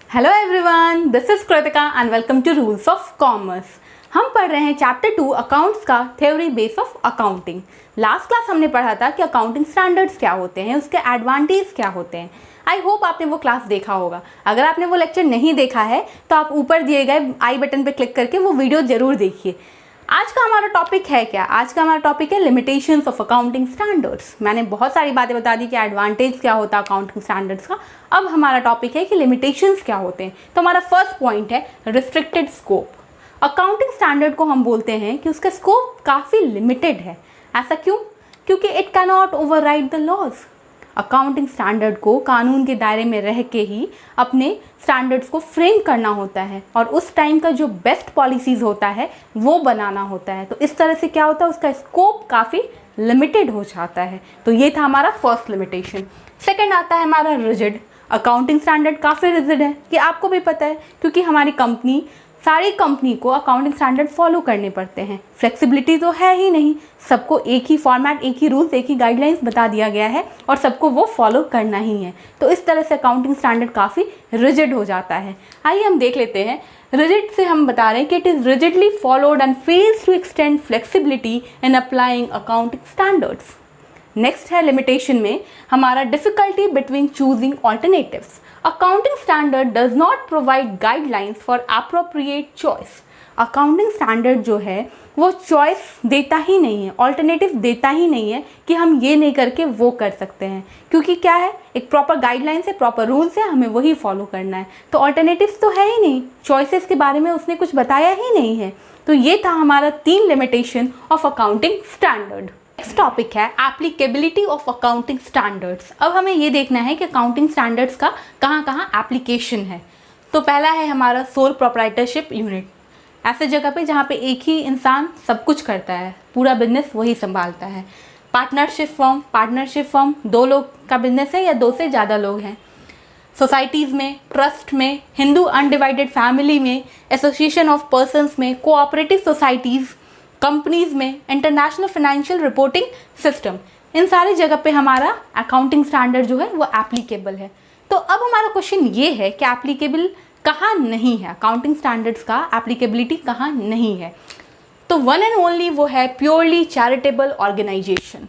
Hello everyone, this is Kritika and welcome to rules of commerce. हम पढ़ रहे हैं चैप्टर 2 अकाउंट्स का theory base of accounting. Last class हमने पढ़ा था कि अकाउंटिंग स्टैंडर्ड्स क्या होते हैं, उसके एडवांटेज क्या होते हैं। आई होप आपने वो क्लास देखा होगा। अगर आपने वो लेक्चर नहीं देखा है तो आप ऊपर दिए गए आई बटन पर क्लिक करके वो वीडियो जरूर देखिए। आज का हमारा टॉपिक है क्या? आज का हमारा टॉपिक है लिमिटेशंस ऑफ अकाउंटिंग स्टैंडर्ड्स। मैंने बहुत सारी बातें बता दी कि एडवांटेज क्या होता है अकाउंटिंग स्टैंडर्ड्स का। अब हमारा टॉपिक है कि लिमिटेशंस क्या होते हैं। तो हमारा फर्स्ट पॉइंट है रिस्ट्रिक्टेड स्कोप। अकाउंटिंग स्टैंडर्ड को हम बोलते हैं कि उसका स्कोप काफ़ी लिमिटेड है। ऐसा क्यों? क्योंकि it can not override the laws. Accounting standard को कानून के दायरे में रह के ही अपने स्टैंडर्ड्स को फ्रेम करना होता है और उस टाइम का जो बेस्ट पॉलिसीज़ होता है वो बनाना होता है। तो इस तरह से क्या होता है, उसका स्कोप काफ़ी लिमिटेड हो जाता है। तो ये था हमारा फर्स्ट लिमिटेशन। सेकंड आता है हमारा रिजिड। अकाउंटिंग स्टैंडर्ड काफ़ी रिजिड है, कि आपको भी पता है, क्योंकि हमारी सारी कंपनी को अकाउंटिंग स्टैंडर्ड फॉलो करने पड़ते हैं। फ्लेक्सिबिलिटी तो है ही नहीं, सबको एक ही फॉर्मेट, एक ही रूल्स, एक ही गाइडलाइंस बता दिया गया है और सबको वो फॉलो करना ही है। तो इस तरह से अकाउंटिंग स्टैंडर्ड काफ़ी रिजिड हो जाता है। आइए हम देख लेते हैं। रिजिड से हम बता रहे हैं कि it is rigidly followed and fails to extend flexibility in applying accounting standards. Next है लिमिटेशन में हमारा difficulty between choosing alternatives. Accounting standard does not provide guidelines for appropriate choice. Accounting standard जो है वो चॉइस देता ही नहीं है, alternative देता ही नहीं है कि हम ये नहीं करके वो कर सकते हैं। क्योंकि क्या है, एक प्रॉपर गाइडलाइंस है, प्रॉपर रूल्स है, हमें वही फॉलो करना है। तो ऑल्टरनेटिव्स तो है ही नहीं, चॉइसेस के बारे में उसने कुछ बताया ही नहीं है। तो ये था हमारा 3 limitation of accounting standard. Next topic है एप्लीकेबिलिटी ऑफ अकाउंटिंग स्टैंडर्ड्स। अब हमें ये देखना है कि अकाउंटिंग स्टैंडर्ड्स का कहाँ कहाँ एप्लीकेशन है। तो पहला है हमारा सोल प्रोप्राइटरशिप यूनिट। ऐसे जगह पे जहाँ पे एक ही इंसान सब कुछ करता है, पूरा बिजनेस वही संभालता है। पार्टनरशिप फर्म 2 लोग का बिजनेस है या 2 से ज़्यादा लोग हैं। सोसाइटीज़ में, ट्रस्ट में, हिंदू अनडिवाइडेड फैमिली में, एसोसिएशन ऑफ पर्सनस में, कोऑपरेटिव सोसाइटीज़, कंपनीज में, इंटरनेशनल फाइनेंशियल रिपोर्टिंग सिस्टम, इन सारी जगह पे हमारा अकाउंटिंग स्टैंडर्ड जो है वो एप्लीकेबल है। तो अब हमारा क्वेश्चन ये है कि एप्लीकेबल कहाँ नहीं है, अकाउंटिंग स्टैंडर्ड्स का एप्लीकेबिलिटी कहाँ नहीं है। तो वन एंड ओनली वो है प्योरली चैरिटेबल ऑर्गेनाइजेशन।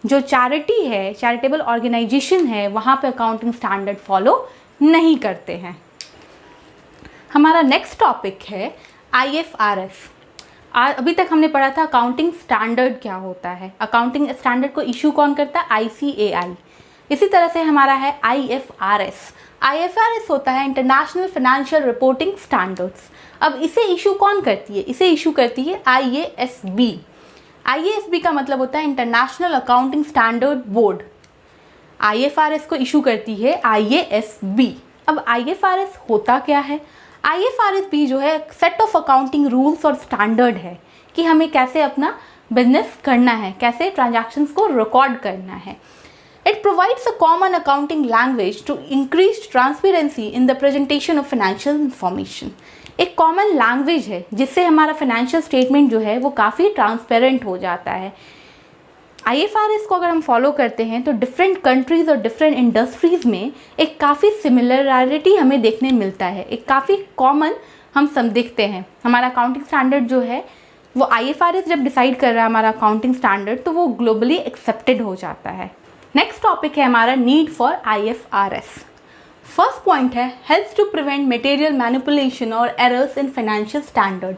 जो चैरिटी है, चैरिटेबल ऑर्गेनाइजेशन है, वहाँ पे अकाउंटिंग स्टैंडर्ड फॉलो नहीं करते हैं। हमारा नेक्स्ट टॉपिक है IFRS। अभी तक हमने पढ़ा था अकाउंटिंग स्टैंडर्ड क्या होता है। अकाउंटिंग स्टैंडर्ड को इशू कौन करता है? ICAI। इसी तरह से हमारा है IFRS। IFRS होता है इंटरनेशनल फाइनेंशियल रिपोर्टिंग स्टैंडर्ड्स। अब इसे इशू कौन करती है? इसे इशू करती है IASB। IASB का मतलब होता है international accounting standard board. IFRS को इशू करती है IASB। अब IFRS होता क्या है? IFRS भी जो है सेट ऑफ अकाउंटिंग रूल्स और स्टैंडर्ड है कि हमें कैसे अपना बिजनेस करना है, कैसे ट्रांजैक्शंस को रिकॉर्ड करना है। It provides a common accounting language to increase transparency in the presentation of financial information. एक कॉमन लैंग्वेज है जिससे हमारा फाइनेंशियल स्टेटमेंट जो है वो काफ़ी ट्रांसपेरेंट हो जाता है। IFRS को अगर हम फॉलो करते हैं तो डिफरेंट कंट्रीज़ और डिफरेंट इंडस्ट्रीज़ में एक काफ़ी सिमिलरिटी हमें देखने मिलता है, एक काफ़ी कॉमन हम सब देखते हैं। हमारा अकाउंटिंग स्टैंडर्ड जो है वो IFRS जब डिसाइड कर रहा है हमारा अकाउंटिंग स्टैंडर्ड, तो वो ग्लोबली एक्सेप्टेड हो जाता है। नेक्स्ट टॉपिक है हमारा need for IFRS। First point है helps to prevent material manipulation और एरर्स इन फाइनेंशियल स्टैंडर्ड।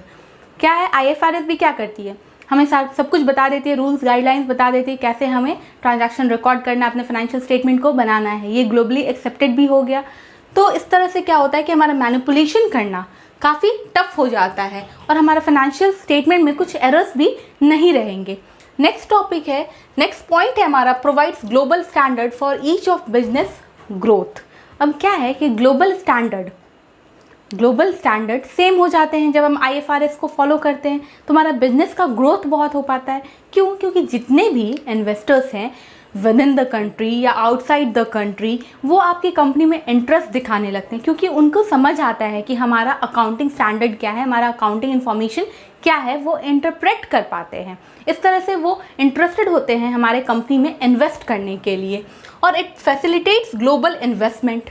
क्या है, IFRS भी क्या करती है? हमें सब कुछ बता देती है, रूल्स गाइडलाइंस बता देती है कैसे हमें ट्रांजैक्शन रिकॉर्ड करना है, अपने फाइनेंशियल स्टेटमेंट को बनाना है। ये ग्लोबली एक्सेप्टेड भी हो गया। तो इस तरह से क्या होता है कि हमारा मैनिपुलेशन करना काफ़ी टफ हो जाता है और हमारा फाइनेंशियल स्टेटमेंट में कुछ एरर्स भी नहीं रहेंगे। नेक्स्ट टॉपिक है, नेक्स्ट पॉइंट है हमारा provides global standard for each of business growth. अब क्या है कि ग्लोबल स्टैंडर्ड सेम हो जाते हैं जब हम IFRS को फॉलो करते हैं, तो हमारा बिजनेस का ग्रोथ बहुत हो पाता है। क्यों? क्योंकि जितने भी इन्वेस्टर्स हैं विद इन द कंट्री या आउटसाइड द कंट्री, वो आपकी कंपनी में इंटरेस्ट दिखाने लगते हैं, क्योंकि उनको समझ आता है कि हमारा अकाउंटिंग स्टैंडर्ड क्या है, हमारा अकाउंटिंग इन्फॉर्मेशन क्या है, वो इंटरप्रेट कर पाते हैं। इस तरह से वो इंटरेस्टेड होते हैं हमारे कंपनी में इन्वेस्ट करने के लिए, और इट फैसिलिटेट्स ग्लोबल इन्वेस्टमेंट।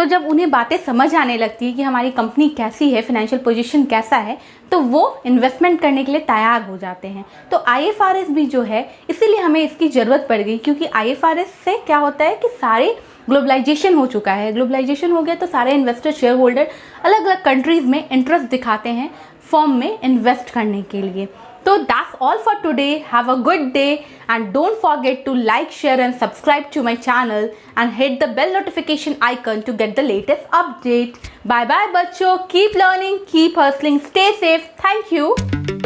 तो जब उन्हें बातें समझ आने लगती है कि हमारी कंपनी कैसी है, फाइनेंशियल पोजीशन कैसा है, तो वो इन्वेस्टमेंट करने के लिए तैयार हो जाते हैं। तो IFRS भी जो है, इसीलिए हमें इसकी ज़रूरत पड़ गई, क्योंकि IFRS से क्या होता है कि सारे ग्लोबलाइजेशन हो चुका है। ग्लोबलाइजेशन हो गया तो सारे इन्वेस्टर, शेयर होल्डर अलग अलग कंट्रीज़ में इंटरेस्ट दिखाते हैं फर्म में इन्वेस्ट करने के लिए। So that's all for today. Have a good day and don't forget to like, share and subscribe to my channel and hit the bell notification icon to get the latest update. Bye bye बच्चों. Keep learning, keep hustling, stay safe. Thank you.